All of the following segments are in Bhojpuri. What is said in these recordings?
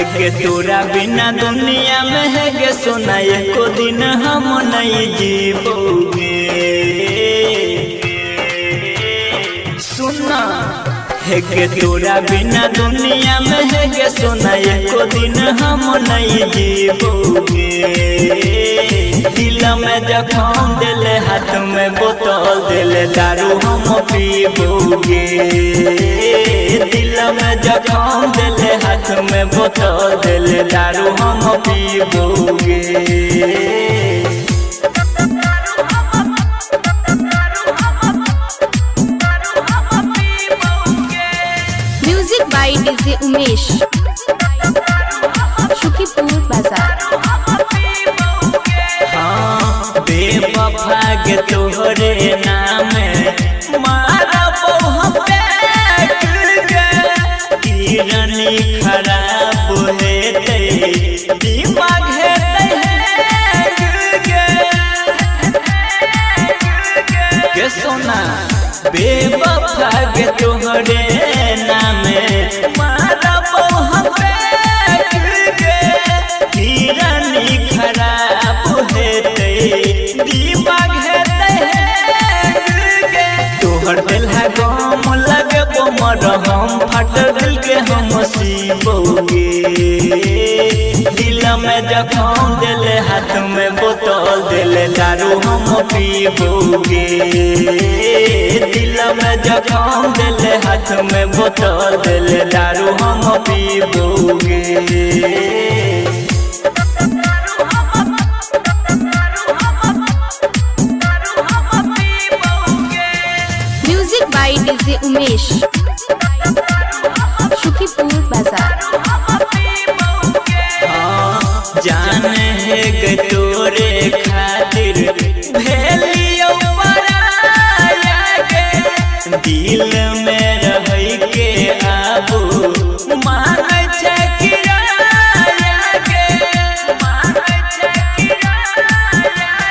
के तोरा बिना दुनिया में है के सोना एको दिन हम नहीं जीवोगे। सुना है के तोरा बिना दुनिया में है के सोना एको दिन हम नहीं जीवोगे। दिल में जखम दिले हाथ में बोतल दिले दारू हम पीबोगे। दिल में जखम दिले हाथ में बोतल दिले दारू हम पीबोगे। Music by DJ Umesh, Shukipur Bazar. हाँ बेवफा के तोहरे नाम मारा बहु किरनी खराब हेते दिमाग के सोना बेवफा के तोहरे नाम मारा बहु किरनी खराब हेते दिमाग तोहर दिल है गम लगे मर हम फट दिल के हम सीबोगे। दिल में जखम दिले हाथ में बोतल दिले दारू हम पीबोगे। दिल में जखम दिले हाथ में बोतल दिले दारू हम पीबोगे। Music by DJ Umesh, Shukipur Bazar. हाँ जाने है के तोरे खातिर भेलियो पराया के दिल में रह के आबू मांगे छे किराया के।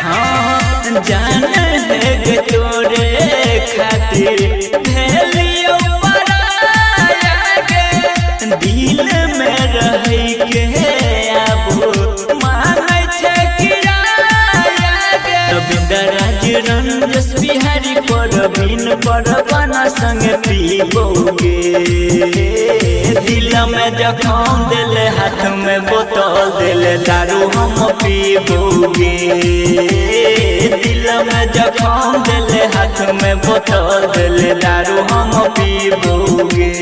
हाँ जाने है के तोरे खातिर भेलियो पराया के दिल में रह के आबू मांगे छे किराया के। रविंद्र राज रंजस बिहारी परवीन परवाना संग पीबोगे। दिल में जखम दिले हाथ में बोतल दिले दारू हम पीबोगे। दिल में जखम दिले हाथ में बोतल दिले दारू हम पीबोगे।